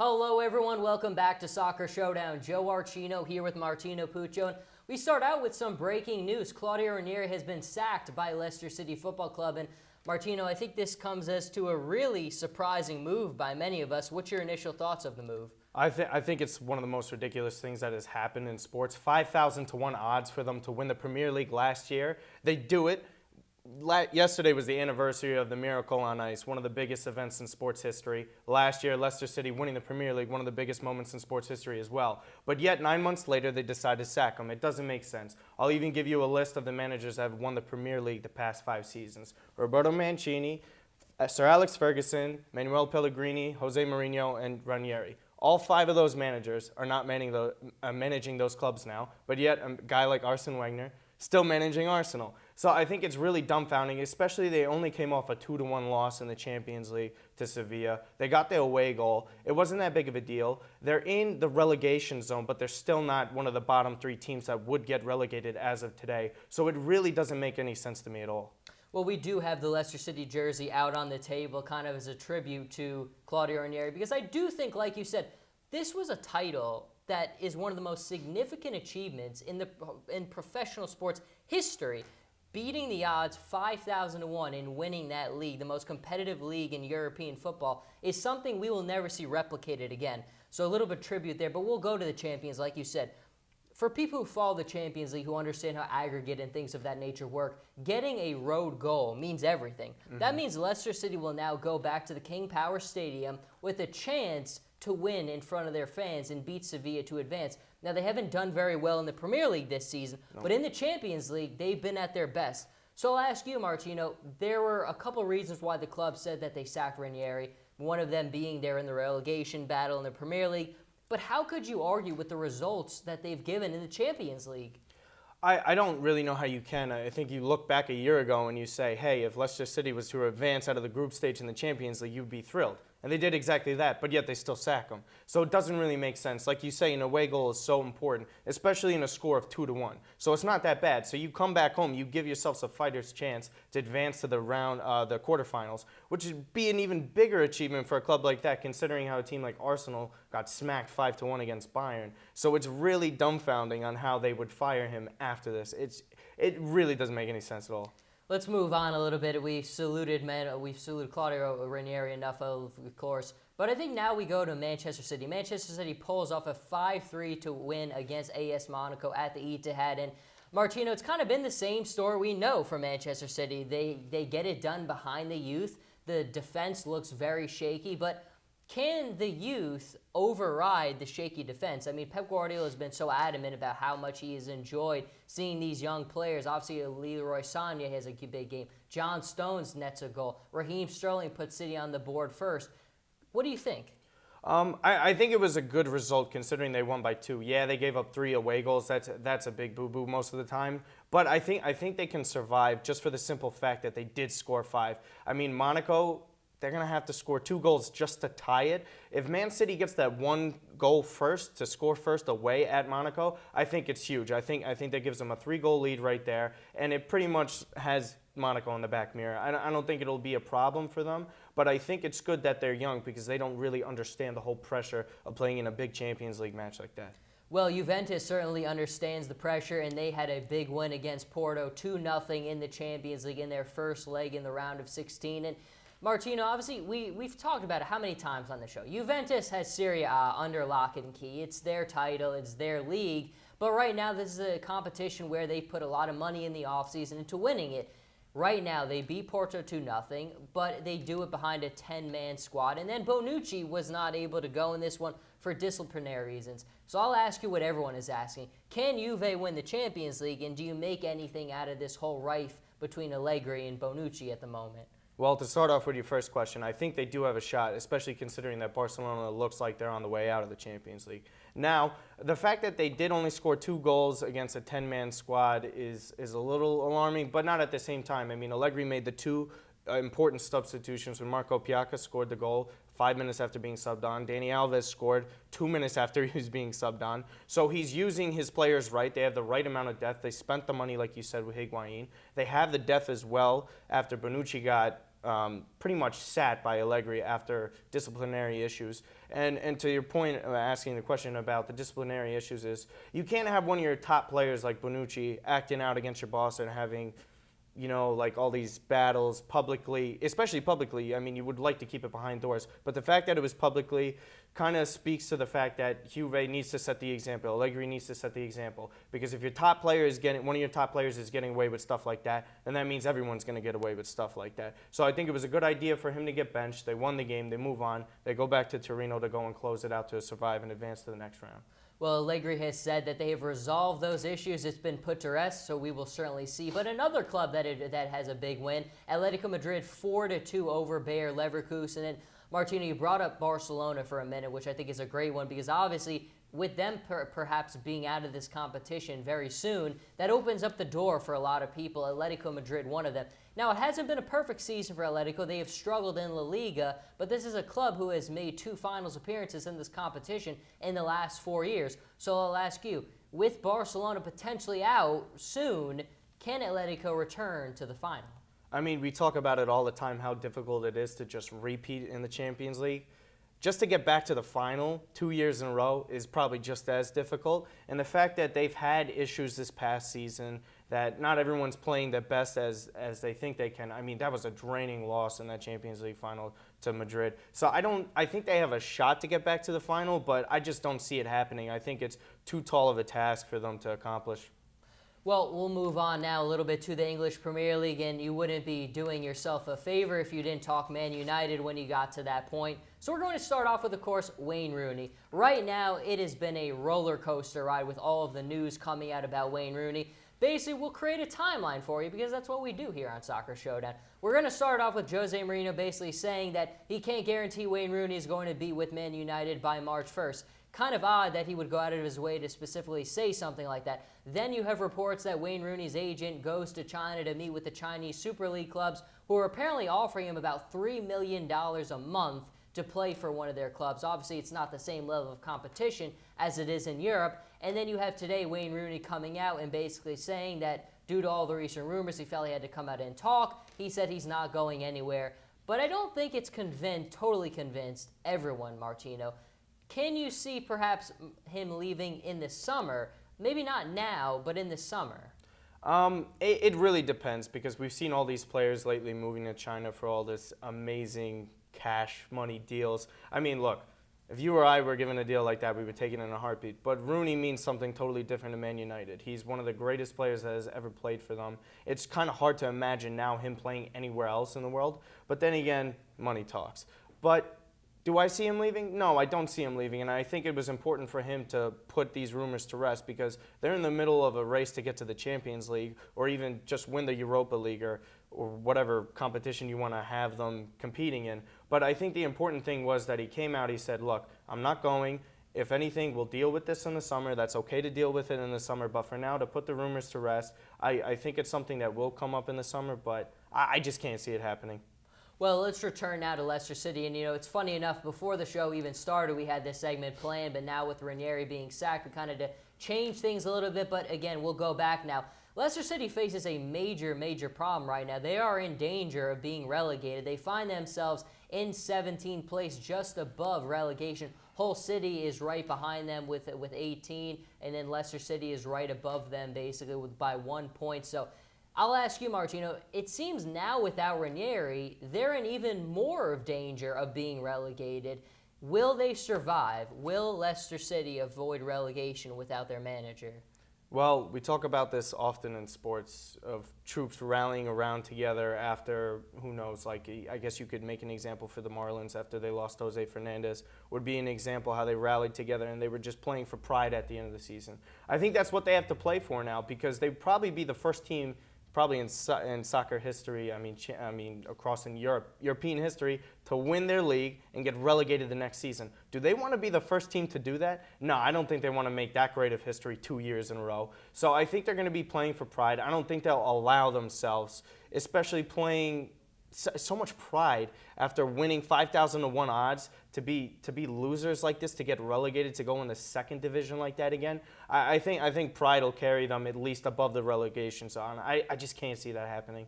Hello everyone, welcome back to Soccer Showdown. Joe Archino here with Martino Puccio. And we start out with some breaking news. Claudio Ranieri has been sacked by Leicester City Football Club. And Martino, I think this comes as to a really surprising move by many of us. What's your initial thoughts of the move? I think it's one of the most ridiculous things that has happened in sports. 5,000 to 1 odds for them to win the Premier League last year. They do it. Yesterday was the anniversary of the Miracle on Ice, one of the biggest events in sports history. Last year, Leicester City winning the Premier League, one of the biggest moments in sports history as well. But yet, 9 months later, they decide to sack him. It doesn't make sense. I'll even give you a list of the managers that have won the Premier League the past 5 seasons. Roberto Mancini, Sir Alex Ferguson, Manuel Pellegrini, Jose Mourinho, and Ranieri. All 5 of those managers are not managing those clubs now, but yet a guy like Arsene Wenger still managing Arsenal. So I think it's really dumbfounding, especially they only came off a 2-1 loss in the Champions League to Sevilla. They got their away goal. It wasn't that big of a deal. They're in the relegation zone, but they're still not one of the bottom 3 teams that would get relegated as of today. So it really doesn't make any sense to me at all. Well, we do have the Leicester City jersey out on the table kind of as a tribute to Claudio Ranieri because I do think, like you said, this was a title that is one of the most significant achievements in professional sports history. Beating the odds 5,000 to 1 and winning that league, the most competitive league in European football, is something we will never see replicated again. So a little bit of tribute there, but we'll go to the Champions, like you said. For people who follow the Champions League, who understand how aggregate and things of that nature work, getting a road goal means everything. Mm-hmm. That means Leicester City will now go back to the King Power Stadium with a chance to win in front of their fans and beat Sevilla to advance. Now, they haven't done very well in the Premier League this season, but in the Champions League, they've been at their best. So I'll ask you, Martino, there were a couple reasons why the club said that they sacked Ranieri, one of them being there in the relegation battle in the Premier League. But how could you argue with the results that they've given in the Champions League? I don't really know how you can. I think you look back a year ago and you say, hey, if Leicester City was to advance out of the group stage in the Champions League, you'd be thrilled. And they did exactly that, but yet they still sack them. So it doesn't really make sense. Like you say, an away goal is so important, especially in a score of 2-1. So it's not that bad. So you come back home, you give yourselves a fighter's chance to advance to the quarterfinals, which would be an even bigger achievement for a club like that, considering how a team like Arsenal got smacked 5-1 against Bayern. So it's really dumbfounding on how they would fire him after this. It really doesn't make any sense at all. Let's move on a little bit. We've saluted Claudio Ranieri enough, of course. But I think now we go to Manchester City. Manchester City pulls off a 5-3 to win against AS Monaco at the Etihad. And Martino, it's kind of been the same story we know from Manchester City. They get it done behind the youth. The defense looks very shaky, but can the youth override the shaky defense? I mean, Pep Guardiola has been so adamant about how much he has enjoyed seeing these young players. Obviously, Leroy Sané has a big game. John Stones nets a goal. Raheem Sterling puts City on the board first. What do you think? I think it was a good result considering they won by 2. Yeah, they gave up 3 away goals. That's a big boo-boo most of the time. But I think they can survive just for the simple fact that they did score 5. I mean, Monaco, they're going to have to score 2 goals just to tie it. If Man City gets that 1 goal first to score first away at Monaco, I think it's huge. I think that gives them a 3-goal lead right there, and it pretty much has Monaco in the back mirror. I don't think it'll be a problem for them, but I think it's good that they're young because they don't really understand the whole pressure of playing in a big Champions League match like that. Well, Juventus certainly understands the pressure, and they had a big win against Porto, 2-0 in the Champions League in their first leg in the round of 16. And Martino, obviously, we've talked about it how many times on the show. Juventus has Serie A under lock and key. It's their title. It's their league. But right now, this is a competition where they put a lot of money in the offseason into winning it. Right now, they beat Porto 2-0, but they do it behind a 10-man squad. And then Bonucci was not able to go in this one for disciplinary reasons. So I'll ask you what everyone is asking. Can Juve win the Champions League, and do you make anything out of this whole rife between Allegri and Bonucci at the moment? Well, to start off with your first question, I think they do have a shot, especially considering that Barcelona looks like they're on the way out of the Champions League. Now, the fact that they did only score 2 goals against a 10-man squad is a little alarming, but not at the same time. I mean, Allegri made the 2 important substitutions when Marco Piacca scored the goal 5 minutes after being subbed on. Dani Alves scored 2 minutes after he was being subbed on. So he's using his players right. They have the right amount of depth. They spent the money, like you said, with Higuain. They have the depth as well after Bonucci got pretty much sat by Allegri after disciplinary issues. And to your point of asking the question about the disciplinary issues is you can't have one of your top players like Bonucci acting out against your boss and having like all these battles publicly, especially publicly. I mean, you would like to keep it behind doors, but the fact that it was publicly kind of speaks to the fact that Juve needs to set the example. Allegri needs to set the example, because if your top player is one of your top players is getting away with stuff like that, then that means everyone's going to get away with stuff like that. So I think it was a good idea for him to get benched. They won the game. They move on. They go back to Torino to go and close it out to survive and advance to the next round. Well, Allegri has said that they have resolved those issues. It's been put to rest, so we will certainly see. But another club that has a big win, Atletico Madrid 4-2 over Bayer Leverkusen. And Martino, you brought up Barcelona for a minute, which I think is a great one, because obviously with them perhaps being out of this competition very soon, that opens up the door for a lot of people. Atletico Madrid, one of them. Now, it hasn't been a perfect season for Atletico. They have struggled in La Liga, but this is a club who has made 2 finals appearances in this competition in the last 4 years. So I'll ask you, with Barcelona potentially out soon, can Atletico return to the final? I mean, we talk about it all the time, how difficult it is to just repeat in the Champions League. Just to get back to the final 2 years in a row is probably just as difficult. And the fact that they've had issues this past season, that not everyone's playing their best as they think they can. I mean, that was a draining loss in that Champions League final to Madrid. So I think they have a shot to get back to the final, but I just don't see it happening. I think it's too tall of a task for them to accomplish. Well, we'll move on now a little bit to the English Premier League, and you wouldn't be doing yourself a favor if you didn't talk Man United when you got to that point. So we're going to start off with, of course, Wayne Rooney. Right now, it has been a roller coaster ride with all of the news coming out about Wayne Rooney. Basically, we'll create a timeline for you because that's what we do here on Soccer Showdown. We're going to start off with Jose Mourinho basically saying that he can't guarantee Wayne Rooney is going to be with Man United by March 1st. Kind of odd that he would go out of his way to specifically say something like that. Then you have reports that Wayne Rooney's agent goes to China to meet with the Chinese Super League clubs, who are apparently offering him about $3 million a month to play for one of their clubs. Obviously, it's not the same level of competition as it is in Europe. And then you have today Wayne Rooney coming out and basically saying that due to all the recent rumors, he felt he had to come out and talk. He said he's not going anywhere. But I don't think it's totally convinced everyone, Martino. Can you see perhaps him leaving in the summer? Maybe not now, but in the summer. It really depends, because we've seen all these players lately moving to China for all this amazing cash money deals. I mean, look, if you or I were given a deal like that, we would take it in a heartbeat. But Rooney means something totally different to Man United. He's one of the greatest players that has ever played for them. It's kind of hard to imagine now him playing anywhere else in the world. But then again, money talks. But do I see him leaving? No, I don't see him leaving, and I think it was important for him to put these rumors to rest, because they're in the middle of a race to get to the Champions League, or even just win the Europa League, or whatever competition you want to have them competing in. But I think the important thing was that he came out, he said, look, I'm not going. If anything, we'll deal with this in the summer. That's okay to deal with it in the summer, but for now, to put the rumors to rest, I think it's something that will come up in the summer, but I just can't see it happening. Well, let's return now to Leicester City. And, it's funny enough, before the show even started, we had this segment planned, but now with Ranieri being sacked, we kind of changed things a little bit. But, again, we'll go back now. Leicester City faces a major, major problem right now. They are in danger of being relegated. They find themselves in 17th place, just above relegation. Hull City is right behind them with 18, and then Leicester City is right above them, basically, by 1 point. So I'll ask you, Martino, it seems now without Ranieri, they're in even more of danger of being relegated. Will they survive? Will Leicester City avoid relegation without their manager? Well, we talk about this often in sports, of troops rallying around together after, who knows, like, I guess you could make an example for the Marlins after they lost Jose Fernandez, would be an example how they rallied together and they were just playing for pride at the end of the season. I think that's what they have to play for now, because they'd probably be the first team probably in soccer history, I mean across in European history, to win their league and get relegated the next season. Do they want to be the first team to do that? No, I don't think they want to make that great of history 2 years in a row. So I think they're going to be playing for pride. I don't think they'll allow themselves, especially playing so much pride after winning 5,000 to 1 odds, to be losers like this, to get relegated, to go in the second division like that again. I think pride will carry them at least above the relegation zone. I just can't see that happening.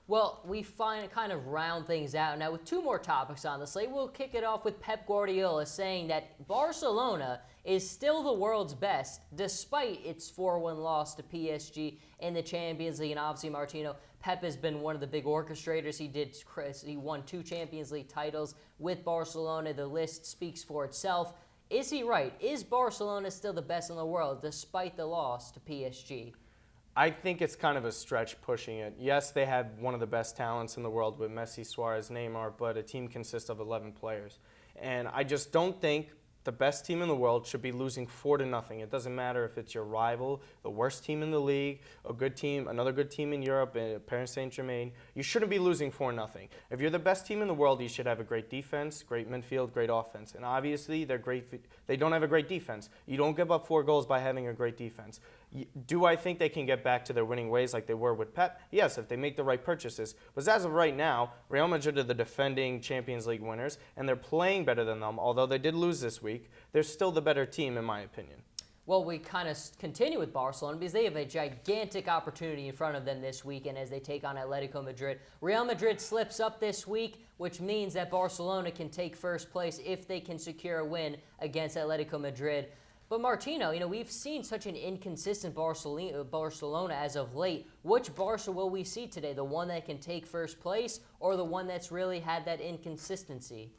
Well, we kind of round things out now with two more topics on the slate. We'll kick it off with Pep Guardiola saying that Barcelona is still the world's best despite its 4-1 loss to PSG in the Champions League. And obviously, Martino, Pep has been one of the big orchestrators. He won 2 Champions League titles with Barcelona. The list speaks for itself. Is he right? Is Barcelona still the best in the world despite the loss to PSG? I think it's kind of a stretch pushing it. Yes, they had one of the best talents in the world with Messi, Suarez, Neymar, but a team consists of 11 players. And I just don't think the best team in the world should be losing 4-0. It doesn't matter if it's your rival, the worst team in the league, a good team, another good team in Europe, Paris Saint-Germain. You shouldn't be losing 4-0. If you're the best team in the world, you should have a great defense, great midfield, great offense. And obviously, they don't have a great defense. You don't give up 4 goals by having a great defense. Do I think they can get back to their winning ways like they were with Pep? Yes, if they make the right purchases. But as of right now, Real Madrid are the defending Champions League winners, and they're playing better than them. Although they did lose this week, they're still the better team, in my opinion. Well, we kind of continue with Barcelona because they have a gigantic opportunity in front of them this weekend as they take on Atletico Madrid. Real Madrid slips up this week, which means that Barcelona can take first place if they can secure a win against Atletico Madrid. But Martino, we've seen such an inconsistent Barcelona as of late. Which Barca will we see today? The one that can take first place or the one that's really had that inconsistency?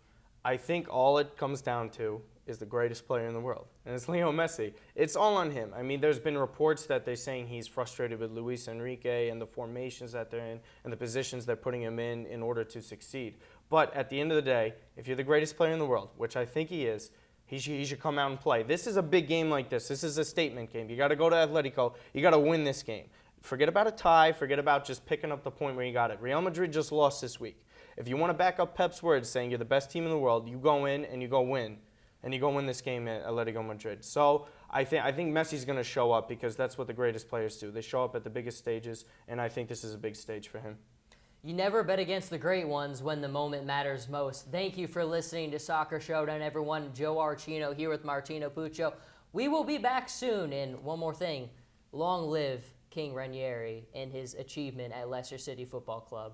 I think all it comes down to is the greatest player in the world, and it's Leo Messi. It's all on him. I mean, there's been reports that they're saying he's frustrated with Luis Enrique and the formations that they're in and the positions they're putting him in order to succeed. But at the end of the day, if you're the greatest player in the world, which I think he is, he should come out and play. This is a big game like this. This is a statement game. You got to go to Atletico. You got to win this game. Forget about a tie. Forget about just picking up the point where you got it. Real Madrid just lost this week. If you want to back up Pep's words saying you're the best team in the world, you go in and you go win. And you go win this game at Atletico Madrid. So I think Messi's going to show up because that's what the greatest players do. They show up at the biggest stages, and I think this is a big stage for him. You never bet against the great ones when the moment matters most. Thank you for listening to Soccer Showdown, everyone. Joe Archino here with Martino Puccio. We will be back soon. And one more thing, long live King Ranieri and his achievement at Leicester City Football Club.